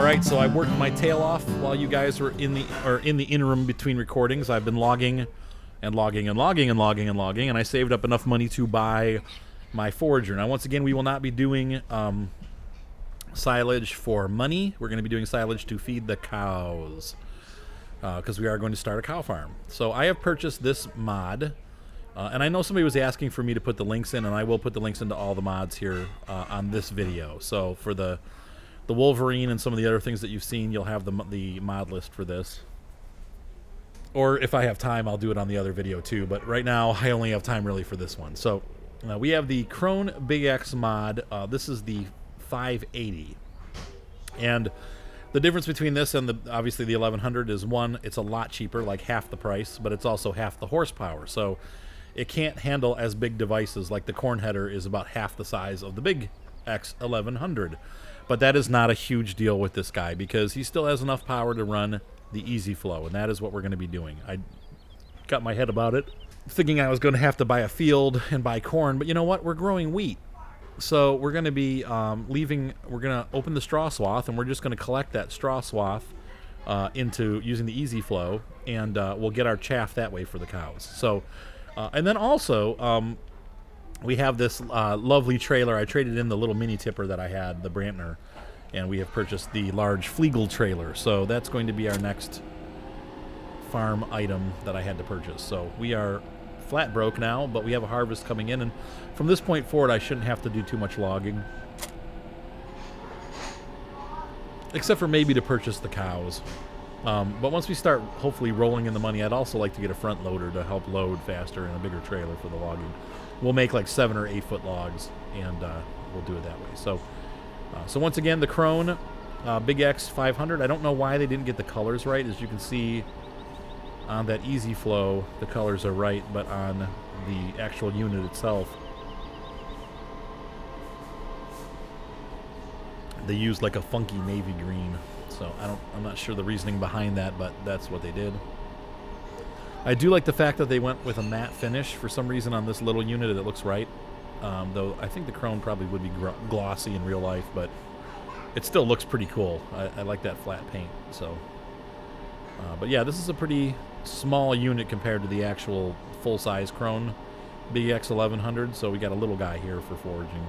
right, so I worked my tail off while you guys were in the interim between recordings. I've been logging and logging and logging and logging and logging, and I saved up enough money to buy my forager. Now, once again, we will not be doing silage for money. We're going to be doing silage to feed the cows because we are going to start a cow farm. So I have purchased this mod, and I know somebody was asking for me to put the links in, and I will put the links into all the mods here on this video. So for the Wolverine and some of the other things that you've seen, you'll have the mod list for this. Or if I have time, I'll do it on the other video too. But right now, I only have time really for this one. So we have the Krone Big X mod. This is the 580. And the difference between this and obviously the 1100 is, one, it's a lot cheaper, like half the price, but it's also half the horsepower. So it can't handle as big devices. Like the corn header is about half the size of the Big X 1100. But that is not a huge deal with this guy because he still has enough power to run the easy flow, and that is what we're going to be doing. I got my head about it, thinking I was going to have to buy a field and buy corn, but you know what? We're growing wheat. So we're going to be we're going to open the straw swath, and we're just going to collect that straw swath into using the easy flow, and we'll get our chaff that way for the cows. So, and then also, we have this lovely trailer. I traded in the little mini tipper that I had, the Brantner, and we have purchased the large Flegel trailer. So that's going to be our next farm item that I had to purchase. So we are flat broke now, but we have a harvest coming in, and from this point forward, I shouldn't have to do too much logging. Except for maybe to purchase the cows. But once we start hopefully rolling in the money, I'd also like to get a front loader to help load faster and a bigger trailer for the logging. We'll make like 7 or 8 foot logs, and we'll do it that way. So, so once again, the Krone Big X 500. I don't know why they didn't get the colors right. As you can see on that easy flow, the colors are right, but on the actual unit itself, they used like a funky navy green. So I'm not sure the reasoning behind that, but that's what they did. I do like the fact that they went with a matte finish. For some reason on this little unit it looks right. Though I think the Krone probably would be glossy in real life, but it still looks pretty cool. I like that flat paint. So, but yeah, this is a pretty small unit compared to the actual full-size Krone Big X 1100. So we got a little guy here for foraging.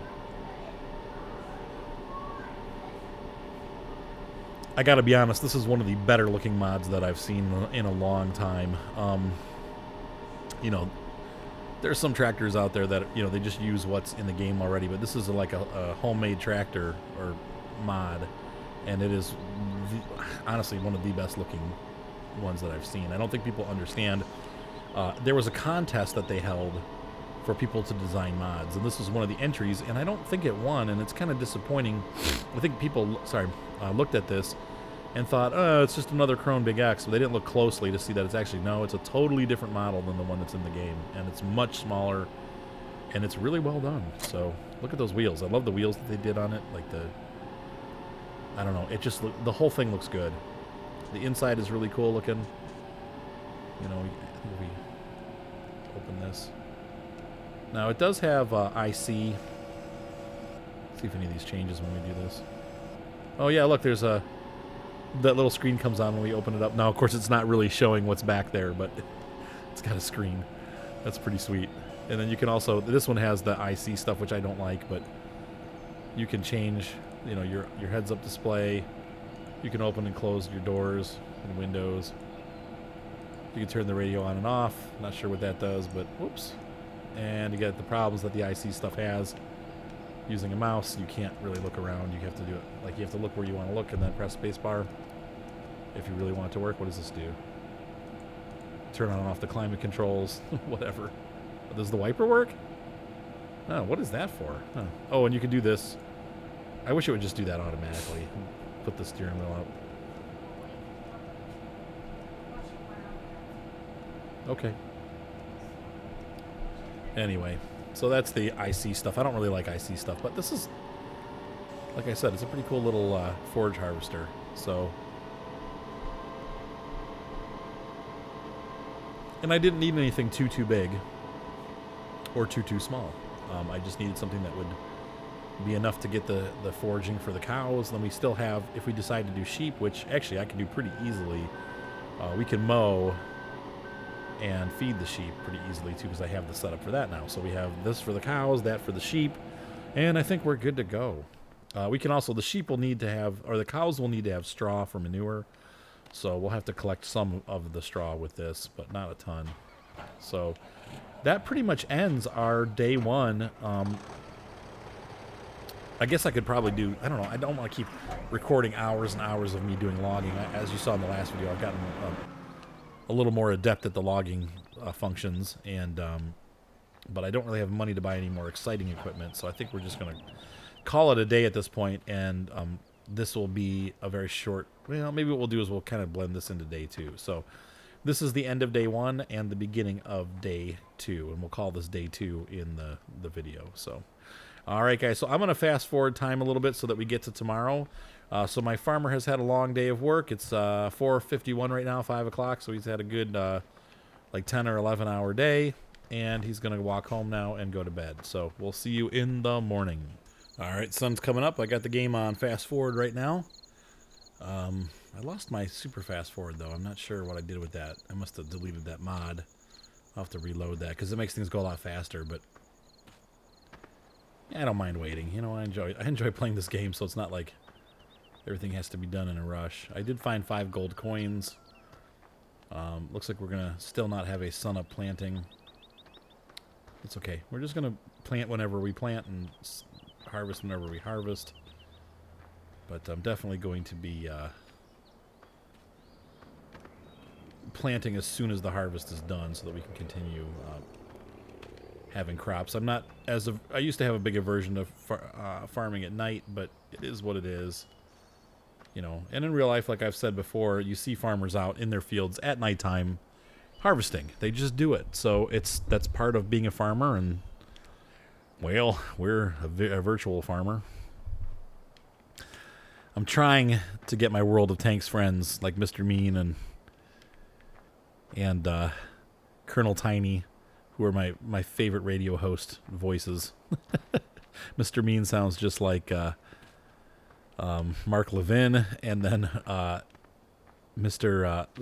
I gotta be honest, this is one of the better looking mods that I've seen in a long time. You know, there's some tractors out there that, you know, they just use what's in the game already, but this is like a homemade tractor or mod, and it is honestly one of the best looking ones that I've seen. I don't think people understand. There was a contest that they held for people to design mods, and this was one of the entries, and I don't think it won, and it's kind of disappointing. I think people looked at this and thought, oh, it's just another Krone Big X, but they didn't look closely to see that it's actually, no, it's a totally different model than the one that's in the game, and it's much smaller, and it's really well done. So look at those wheels. I love the wheels that they did on it. Like I don't know, it just the whole thing looks good. The inside is really cool looking. You know, I think if we open this. Now it does have IC. Let's see if any of these changes when we do this. Oh yeah, look, there's that little screen comes on when we open it up. Now, of course, it's not really showing what's back there, but it's got a screen. That's pretty sweet. And then you can also, this one has the IC stuff, which I don't like, but you can change, you know, your heads-up display. You can open and close your doors and windows. You can turn the radio on and off. Not sure what that does, but whoops. And you get the problems that the IC stuff has. Using a mouse, you can't really look around. You have to do it, like you have to look where you want to look and then press spacebar if you really want it to work. What does this do? Turn on and off the climate controls, whatever. Does the wiper work? Oh, what is that for? Huh. Oh, and you can do this. I wish it would just do that automatically. Put the steering wheel up. Okay. Anyway. So that's the IC stuff. I don't really like IC stuff, but this is, like I said, it's a pretty cool little forage harvester. So, and I didn't need anything too big or too small. I just needed something that would be enough to get the foraging for the cows. Then we still have, if we decide to do sheep, which actually I can do pretty easily, we can mow and feed the sheep pretty easily too, because I have the setup for that now. So we have this for the cows, that for the sheep, and I think we're good to go. We can also, the sheep will need to have, or the cows will need to have straw for manure. So we'll have to collect some of the straw with this, but not a ton. So that pretty much ends our day one. I guess I could probably do, I don't know, I don't want to keep recording hours and hours of me doing logging. As you saw in the last video, I've gotten a little more adept at the logging functions, and but I don't really have money to buy any more exciting equipment, so I think we're just going to call it a day at this point, and this will be a very short, well, maybe what we'll do is we'll kind of blend this into day two. So this is the end of day one and the beginning of day two, and we'll call this day two in the video. So all right, guys, so I'm going to fast forward time a little bit so that we get to tomorrow. So my farmer has had a long day of work. It's 4:51 right now, 5 o'clock, so he's had a good like 10 or 11 hour day, and he's going to walk home now and go to bed. So we'll see you in the morning. All right, sun's coming up. I got the game on fast forward right now. I lost my super fast forward, though. I'm not sure what I did with that. I must have deleted that mod. I'll have to reload that because it makes things go a lot faster, but I don't mind waiting. You know, I enjoy playing this game, so it's not like everything has to be done in a rush. I did find 5 gold coins. Looks like we're going to still not have a sun-up planting. It's okay. We're just going to plant whenever we plant and harvest whenever we harvest. But I'm definitely going to be planting as soon as the harvest is done so that we can continue having crops. I'm not, I used to have a big aversion to farming at night, but it is what it is. You know, and in real life, like I've said before, you see farmers out in their fields at nighttime harvesting. They just do it. So that's part of being a farmer, and well, we're a virtual farmer. I'm trying to get my World of Tanks friends like Mr. Mean and Colonel Tiny, who are my favorite radio host voices. Mr. Mean sounds just like Mark Levin, and then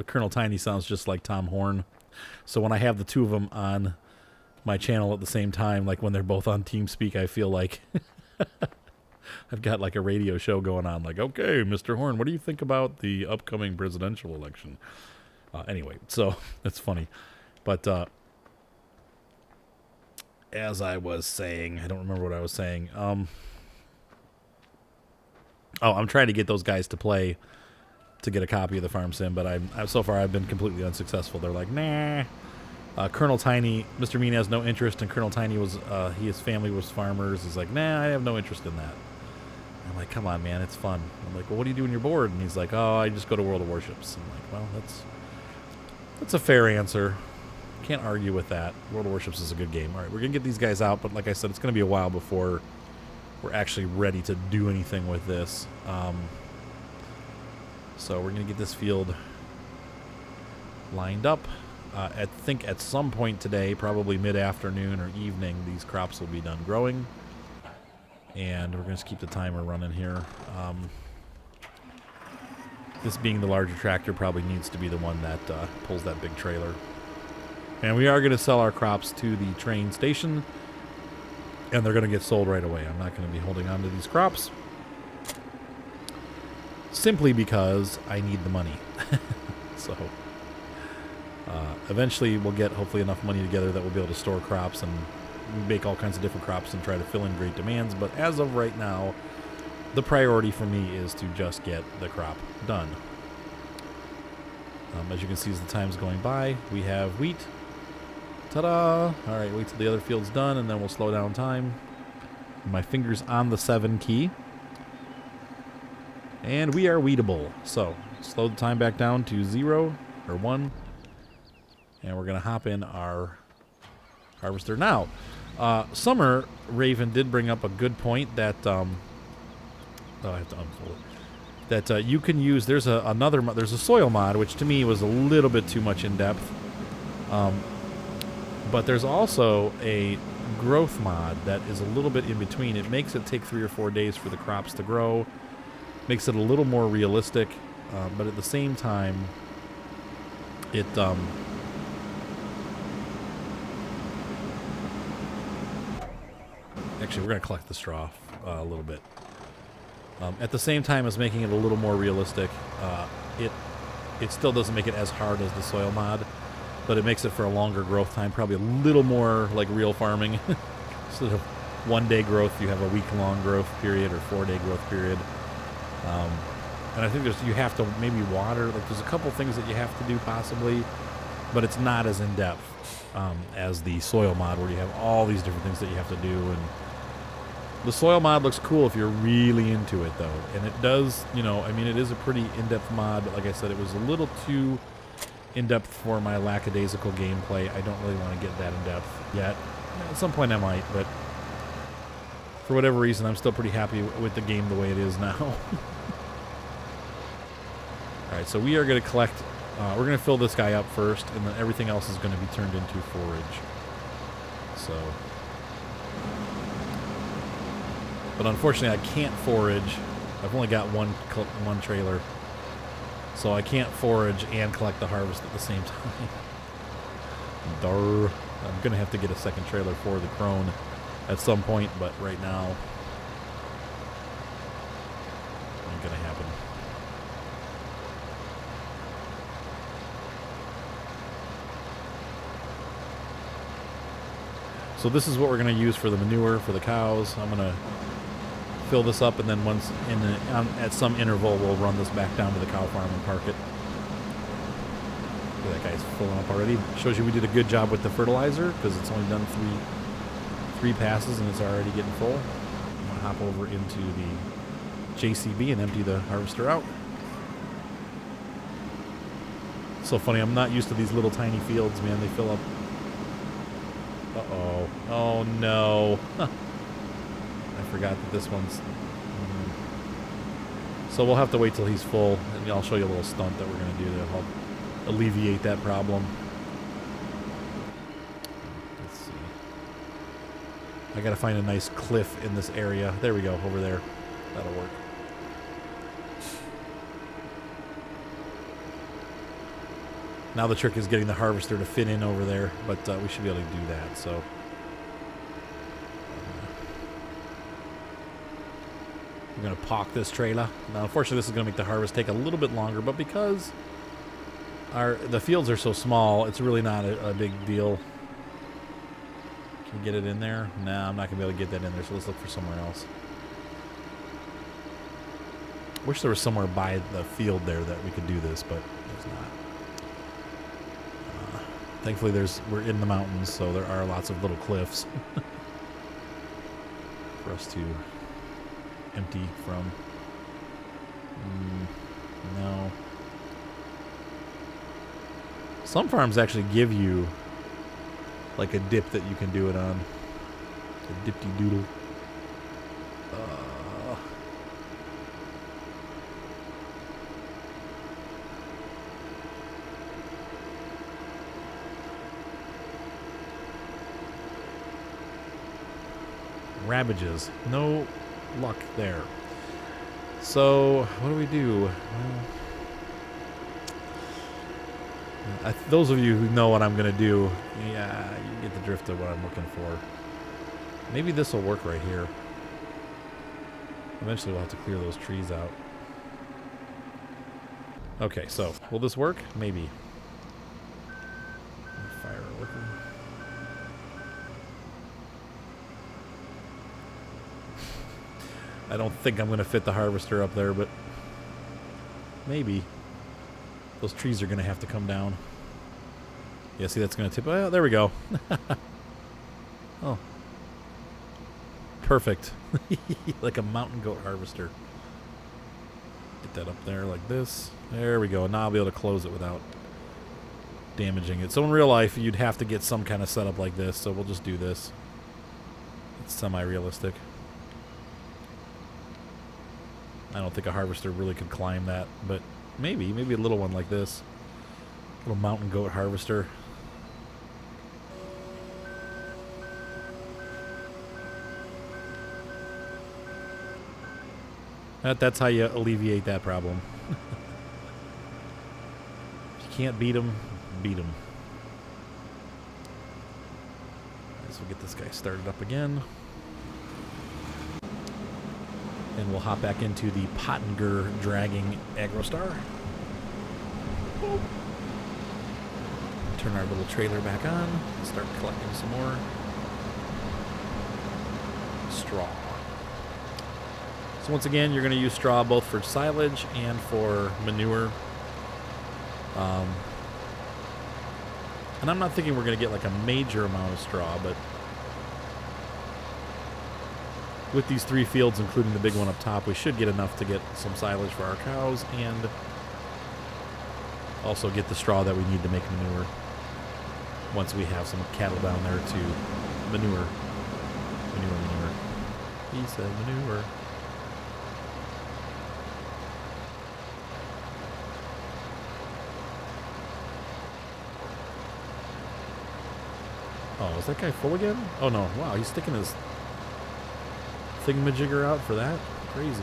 Colonel Tiny sounds just like Tom Horn. So when I have the two of them on my channel at the same time, like when they're both on TeamSpeak, I feel like I've got like a radio show going on. Like, okay, Mr. Horn, what do you think about the upcoming presidential election? Anyway, so that's funny. But as I was saying, I don't remember what I was saying. I'm trying to get those guys to play to get a copy of the Farm Sim, but so far I've been completely unsuccessful. They're like, nah. Colonel Tiny, Mr. Mean has no interest, and Colonel Tiny his family was farmers. He's like, nah, I have no interest in that. I'm like, come on, man, it's fun. I'm like, well, what do you do when you're bored? And he's like, oh, I just go to World of Warships. I'm like, well, that's a fair answer. Can't argue with that. World of Warships is a good game. All right, we're going to get these guys out, but like I said, it's going to be a while before we're actually ready to do anything with this. So we're going to get this field lined up. I think at some point today, probably mid-afternoon or evening, these crops will be done growing. And we're going to keep the timer running here. This being the larger tractor probably needs to be the one that pulls that big trailer. And we are going to sell our crops to the train station, and they're going to get sold right away. I'm not going to be holding on to these crops simply because I need the money. So eventually we'll get hopefully enough money together that we'll be able to store crops and make all kinds of different crops and try to fill in great demands. But as of right now, the priority for me is to just get the crop done. As you can see, as the time's going by, we have wheat. Ta-da! All right, wait till the other field's done, and then we'll slow down time. My finger's on the 7 key. And we are weedable. So, slow the time back down to 0 or 1. And we're going to hop in our harvester. Now, Summer Raven did bring up a good point that... I have to unfold it. That you can use... There's a soil mod, which to me was a little bit too much in depth. But there's also a growth mod that is a little bit in between. It makes it take 3 or 4 days for the crops to grow, makes it a little more realistic, but at the same time, it actually, we're going to collect the straw a little bit. At the same time as making it a little more realistic, it still doesn't make it as hard as the soil mod, but it makes it for a longer growth time, probably a little more like real farming. Instead of 1 day growth, you have a week-long growth period or 4-day growth period. And I think you have to maybe water. Like there's a couple things that you have to do possibly, but it's not as in depth as the soil mod, where you have all these different things that you have to do. And the soil mod looks cool if you're really into it, though. And it does, you know, I mean, it is a pretty in-depth mod, but like I said, it was a little too in-depth for my lackadaisical gameplay. I don't really want to get that in-depth yet. At some point I might, but for whatever reason, I'm still pretty happy with the game the way it is now. Alright, so we are going to collect, we're going to fill this guy up first, and then everything else is going to be turned into forage. So, but unfortunately I can't forage. I've only got one trailer, so I can't forage and collect the harvest at the same time. Darr. I'm going to have to get a second trailer for the crone at some point, but right now, ain't going to happen. So this is what we're going to use for the manure for the cows. I'm going to fill this up, and then once at some interval, we'll run this back down to the cow farm and park it. Look at that guy's filling up already. Shows you we did a good job with the fertilizer, because it's only done three passes and it's already getting full. I'm going to hop over into the JCB and empty the harvester out. So funny, I'm not used to these little tiny fields, man. They fill up. Uh-oh. Oh, no. I forgot that this one's... So we'll have to wait till he's full, and I'll show you a little stunt that we're going to do to help alleviate that problem. Let's see. I got to find a nice cliff in this area. There we go, over there. That'll work. Now the trick is getting the harvester to fit in over there, but we should be able to do that. So we're going to park this trailer. Now, unfortunately, this is going to make the harvest take a little bit longer, but because the fields are so small, it's really not a big deal. Can we get it in there? Nah, I'm not going to be able to get that in there, so let's look for somewhere else. Wish there was somewhere by the field there that we could do this, but there's not. Thankfully, we're in the mountains, so there are lots of little cliffs for us to empty from. No. Some farms actually give you like a dip that you can do it on. A dipty doodle. Ravages. No luck there. So, what do we do? Those of you who know what I'm going to do, yeah, you get the drift of what I'm looking for. Maybe this will work right here. Eventually we'll have to clear those trees out. Okay, so, will this work? Maybe. Fire working. I don't think I'm going to fit the harvester up there, but maybe. Those trees are going to have to come down. Yeah, see, that's going to tip. Oh, there we go. Oh. Perfect. Like a mountain goat harvester. Get that up there like this. There we go. Now I'll be able to close it without damaging it. So in real life, you'd have to get some kind of setup like this, so we'll just do this. It's semi-realistic. I don't think a harvester really could climb that, but maybe a little one like this. Little mountain goat harvester. That's how you alleviate that problem. If you can't beat them, beat them. So we'll get this guy started up again. And we'll hop back into the Pottinger dragging Agrostar. Boop. Turn our little trailer back on. Start collecting some more straw. So once again, you're going to use straw both for silage and for manure. And I'm not thinking we're going to get like a major amount of straw, but with these 3 fields, including the big one up top, we should get enough to get some silage for our cows and also get the straw that we need to make manure once we have some cattle down there to manure. Manure. He said manure. Oh, is that guy full again? Oh no, wow, he's sticking his thingamajigger out for that? Crazy.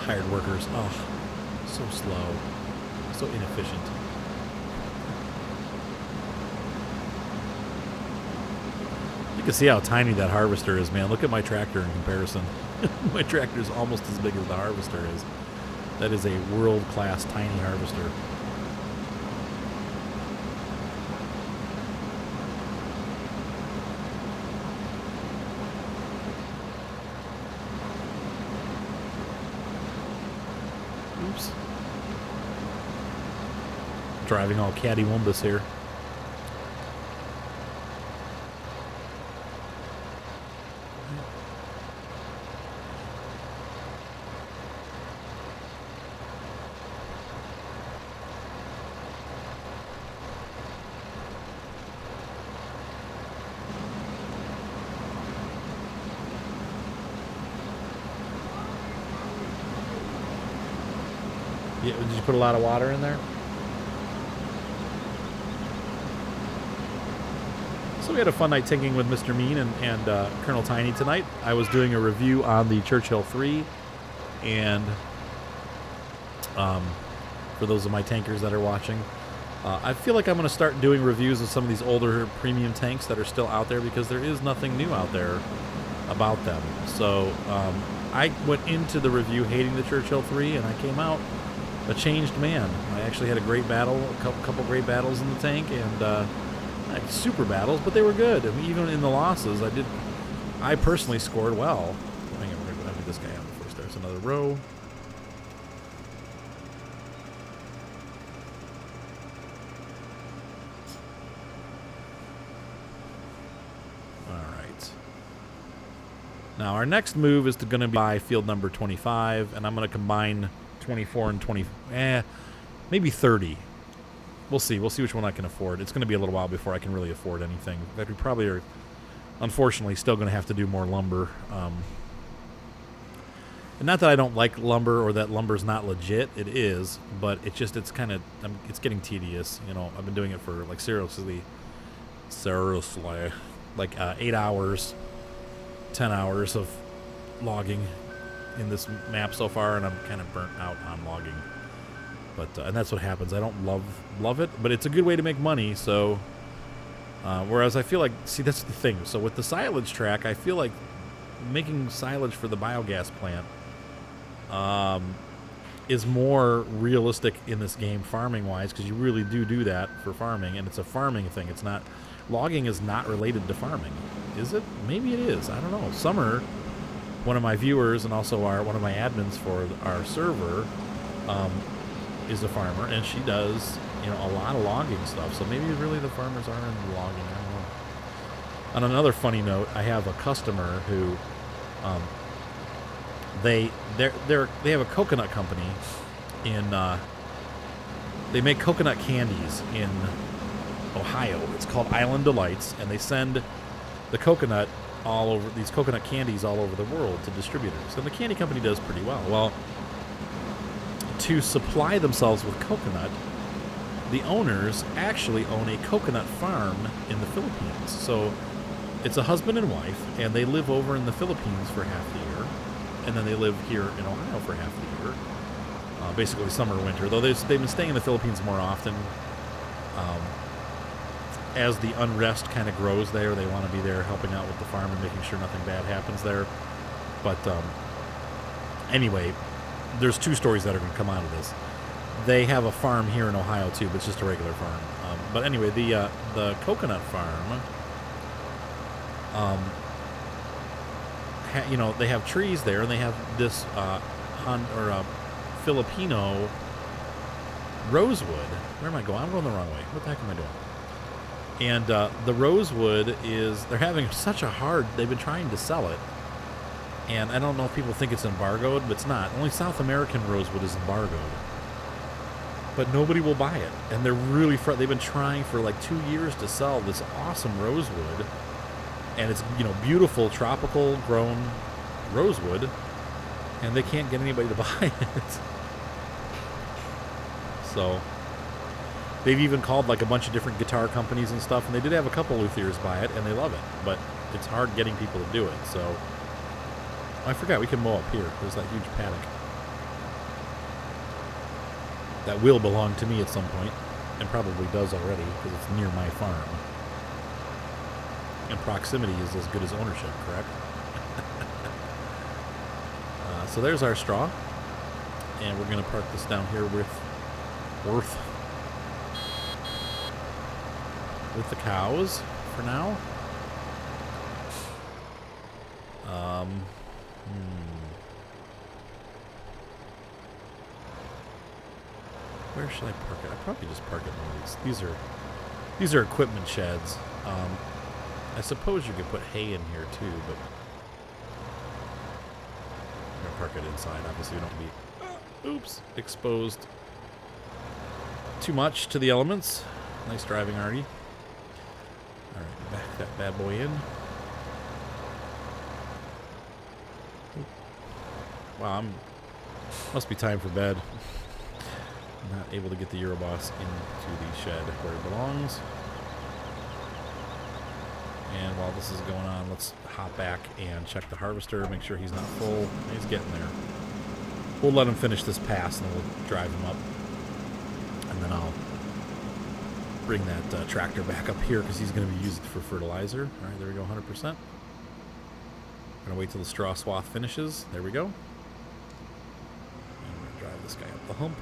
Hired workers, oh, so slow, so inefficient. You can see how tiny that harvester is, man. Look at my tractor in comparison. My tractor is almost as big as the harvester is. That is a world-class tiny harvester. Oops. Driving all cattywampus here. Yeah, did you put a lot of water in there? So we had a fun night tinking with Mr. Mean and Colonel Tiny tonight. I was doing a review on the Churchill 3, and for those of my tankers that are watching, I feel like I'm going to start doing reviews of some of these older premium tanks that are still out there because there is nothing new out there about them. So I went into the review hating the Churchill 3, and I came out a changed man. I actually had a great battle, a couple great battles in the tank, and not super battles, but they were good. I mean, even in the losses, I personally scored well. Hang on, we're going to get this guy out first. There's another row. All right. Now our next move is going to be by field number 25, and I'm going to combine 24 and 20, maybe 30. We'll see. We'll see which one I can afford. It's going to be a little while before I can really afford anything. But we probably are, unfortunately, still going to have to do more lumber. And not that I don't like lumber or that lumber's not legit. It is, but it's getting tedious. You know, I've been doing it for like seriously, like 8 hours, 10 hours of logging in this map so far, and I'm kind of burnt out on logging. But and that's what happens. I don't love it, but it's a good way to make money. So whereas I feel like, see, that's the thing. So with the silage track, I feel like making silage for the biogas plant is more realistic in this game, farming wise, because you really do that for farming, and it's a farming thing. It's not, logging is not related to farming, is it? Maybe it is. I don't know. Summer, one of my viewers and also one of my admins for our server, is a farmer, and she does, you know, a lot of logging stuff. So maybe really the farmers are into logging. I don't know. On another funny note, I have a customer who, they have a coconut company in. They make coconut candies in Ohio. It's called Island Delights, and they send the coconut all over, these coconut candies all over the world to distributors. And the candy company does pretty well. Well, to supply themselves with coconut, the owners actually own a coconut farm in the Philippines. So it's a husband and wife, and they live over in the Philippines for half the year, and then they live here in Ohio for half the year, basically summer, winter. Though they've been staying in the Philippines more often. As the unrest kind of grows there, they want to be there helping out with the farm and making sure nothing bad happens there. But anyway, there's two stories that are going to come out of this. They have a farm here in Ohio too, but it's just a regular farm. But anyway, the coconut farm, you know, they have trees there, and they have this Filipino rosewood. Where am I going? I'm going the wrong way. What the heck am I doing? And the rosewood is, they're having such a hard, they've been trying to sell it. And I don't know if people think it's embargoed, but it's not. Only South American rosewood is embargoed. But nobody will buy it. And they're really, they've been trying for like 2 years to sell this awesome rosewood. And it's, you know, beautiful, tropical grown rosewood. And they can't get anybody to buy it. So they've even called like a bunch of different guitar companies and stuff, and they did have a couple luthiers buy it, and they love it. But it's hard getting people to do it. So I forgot, we can mow up here. There's that huge paddock. That will belong to me at some point, and probably does already, because it's near my farm. And proximity is as good as ownership, correct? So there's our straw. And we're going to park this down here with the cows for now. Where should I park it? I'd probably just park it in one of these. These are equipment sheds. I suppose you could put hay in here too, but I'm gonna park it inside. Obviously, we don't be exposed too much to the elements. Nice driving, Artie. All right, back that bad boy in. Wow, must be time for bed. I'm not able to get the Euroboss into the shed where it belongs. And while this is going on, let's hop back and check the harvester, make sure he's not full. He's getting there. We'll let him finish this pass, and then we'll drive him up. And then I'll bring that tractor back up here, because he's going to be used for fertilizer. All right, there we go, 100%. Going to wait till the straw swath finishes. There we go. And we're going to drive this guy up the hump.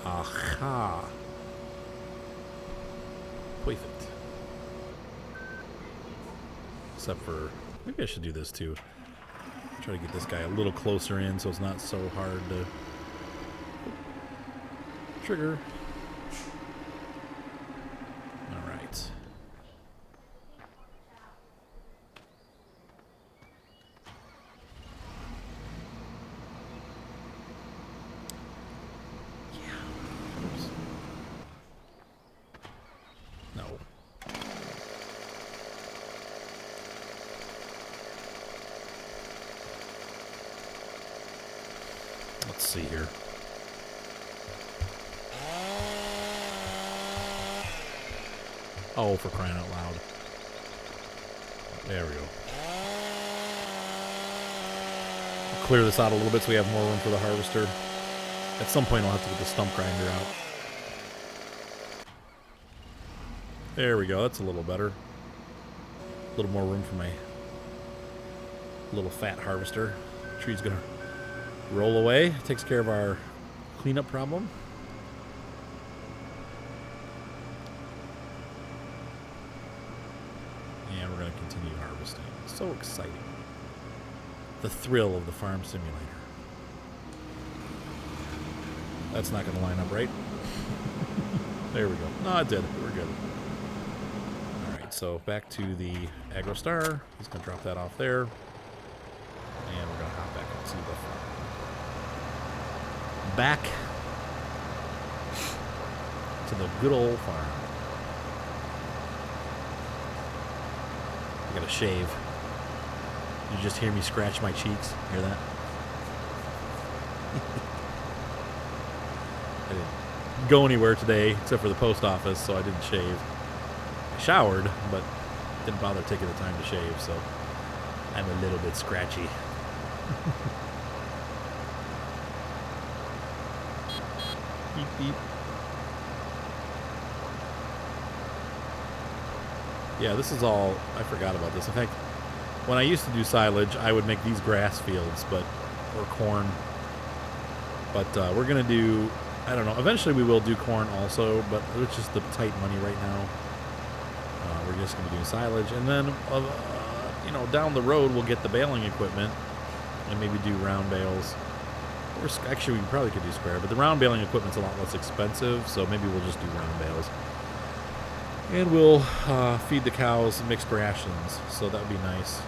Aha. Perfect. Except for, maybe I should do this too. Try to get this guy a little closer in so it's not so hard to trigger. All right. Let's see here. Oh, for crying out loud. There we go. I'll clear this out a little bit so we have more room for the harvester. At some point I'll have to get the stump grinder out. There we go, that's a little better. A little more room for my little fat harvester. Tree's gonna roll away. Takes care of our cleanup problem. And we're going to continue harvesting. So exciting. The thrill of the farm simulator. That's not going to line up right. There we go. No, it did. We're good. Alright, so back to the Agro Star. He's going to drop that off there. And we're going to hop back into the farm. Back to the good old farm. I got to shave. You just hear me scratch my cheeks. Hear that? I didn't go anywhere today except for the post office, so I didn't shave. I showered, but didn't bother taking the time to shave, so I'm a little bit scratchy. Beep, beep. Yeah, this is all, I forgot about this. In fact, when I used to do silage, I would make these grass fields, or corn. But we're going to do, I don't know, eventually we will do corn also, but it's just the tight money right now. We're just going to do silage. And then, you know, down the road, we'll get the baling equipment and maybe do round bales. Or actually, we probably could do square, but the round baling equipment's a lot less expensive, so maybe we'll just do round bales. And we'll feed the cows mixed rations, so that would be nice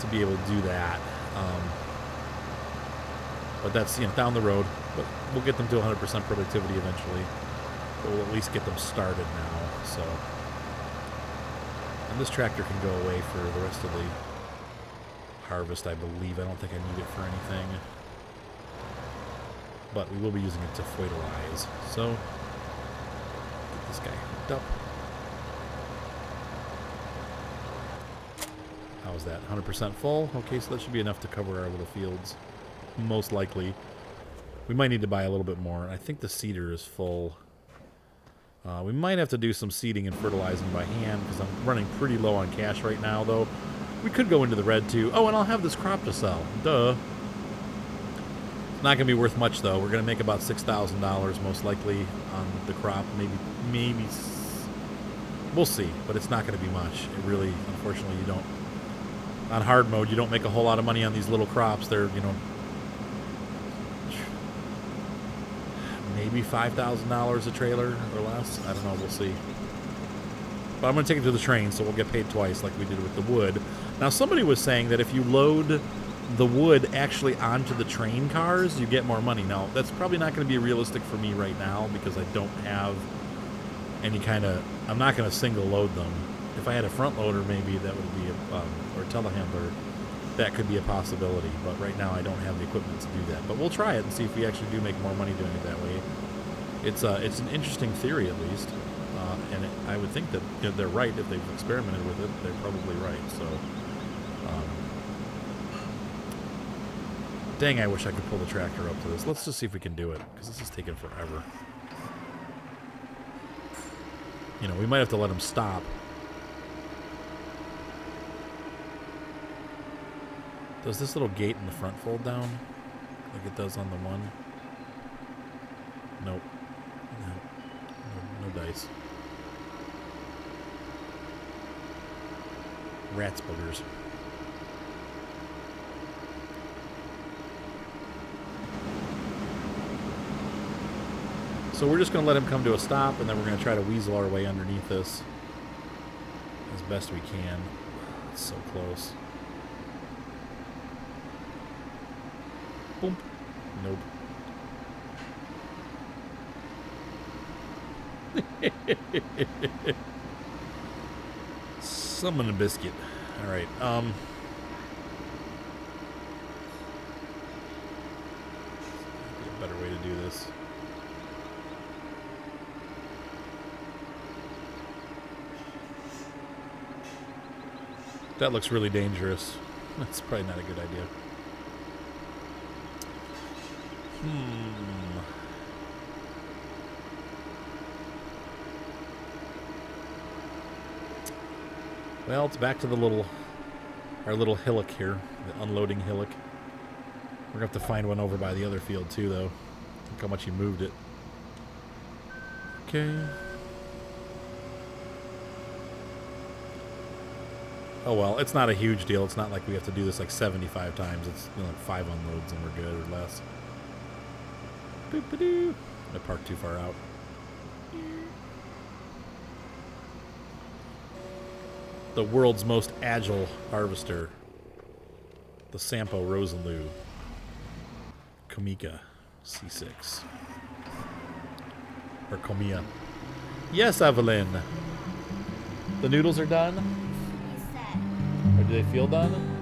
to be able to do that. But that's, you know, down the road. But we'll get them to 100% productivity eventually. But we'll at least get them started now. So, and this tractor can go away for the rest of the harvest, I believe. I don't think I need it for anything. But we will be using it to fertilize. So, get this guy hooked up. How's that? 100% full? Okay, so that should be enough to cover our little fields. Most likely. We might need to buy a little bit more. I think the seeder is full. We might have to do some seeding and fertilizing by hand because I'm running pretty low on cash right now, though. We could go into the red, too. Oh, and I'll have this crop to sell. Duh. It's not going to be worth much, though. We're going to make about $6,000 most likely on the crop. Maybe. We'll see, but it's not going to be much. It really, unfortunately, you don't. On hard mode, you don't make a whole lot of money on these little crops. They're, you know, maybe $5,000 a trailer or less. I don't know. We'll see. But I'm going to take it to the train, so we'll get paid twice like we did with the wood. Now, somebody was saying that if you load the wood actually onto the train cars, you get more money. Now, that's probably not going to be realistic for me right now because I don't have any kind of... I'm not going to single load them. If I had a front loader, maybe that would be or telehandler, that could be a possibility. But right now, I don't have the equipment to do that. But we'll try it and see if we actually do make more money doing it that way. It's an interesting theory, at least, and I would think that they're right if they've experimented with it. They're probably right. So, dang, I wish I could pull the tractor up to this. Let's just see if we can do it because this is taking forever. You know, we might have to let him stop. Does this little gate in the front fold down like it does on the one? Nope. No dice. Rats boogers. So we're just going to let him come to a stop, and then we're going to try to weasel our way underneath this as best we can. It's so close. Boom. Nope. Summon a biscuit. All right. A better way to do this. That looks really dangerous. That's probably not a good idea. Well, it's back to our little hillock here, the unloading hillock. We're gonna have to find one over by the other field too, though. Look how much he moved it. Okay. Oh well, it's not a huge deal. It's not like we have to do this like 75 times. It's, you know, like 5 unloads and we're good, or less. Boop-a-doo. I parked too far out. The world's most agile harvester. The Sampo Rosenlu. Komika C6. Or Komia. Yes, Evelyn. The noodles are done? Or do they feel done?